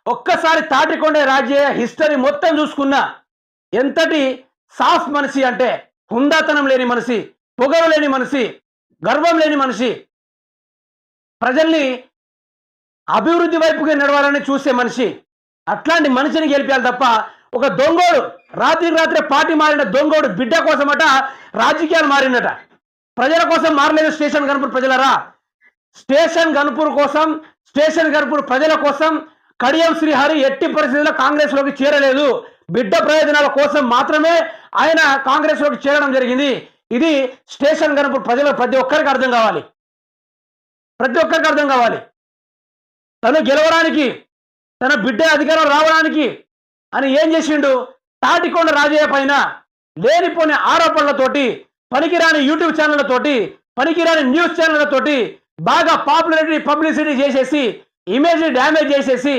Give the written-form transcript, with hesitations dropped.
ఒక్కసారి తాటికొండ రాజయ్య హిస్టరీ మొత్తం చూసుకున్నా ఎంతటి సాఫ్ మనిషి అంటే హుందాతనం లేని మనిషి, పొగరు లేని మనిషి, గర్వం లేని మనిషి, ప్రజల్ని అభివృద్ధి వైపుకి నడవాలని చూసే మనిషి. అట్లాంటి మనిషిని గెలిపాలి తప్ప ఒక దొంగోడు రాత్రికి రాత్రే పార్టీ మారిన దొంగోడు బిడ్డ కోసమట రాజకీయాలు మారినట. ప్రజల కోసం మారలేదు స్టేషన్ గన్పూర్ ప్రజలరా. స్టేషన్ గన్పూర్ కోసం, స్టేషన్ గన్పూర్ ప్రజల కోసం కడియం శ్రీహరి ఎట్టి పరిస్థితుల్లో కాంగ్రెస్ లోకి చేరలేదు. బిడ్డ ప్రయోజనాల కోసం మాత్రమే ఆయన కాంగ్రెస్ లోకి చేరడం జరిగింది. ఇది స్టేషన్ గన్పూర్ ప్రజలు ప్రతి ఒక్కరికి అర్థం కావాలి, ప్రతి ఒక్కరికి అర్థం కావాలి. తను గెలవడానికి, తన బిడ్డ అధికారం రావడానికి అని ఏం చేసిండు? తాటికొండ రాజయ్య పైన లేనిపోని ఆరోపణలతోటి, పనికిరాని యూట్యూబ్ ఛానళ్లతోటి, పనికిరాని న్యూస్ ఛానళ్లతోటి బాగా పాపులారిటీ, పబ్లిసిటీ చేసేసి, ఇమేజ్ డ్యామేజ్ చేసేసి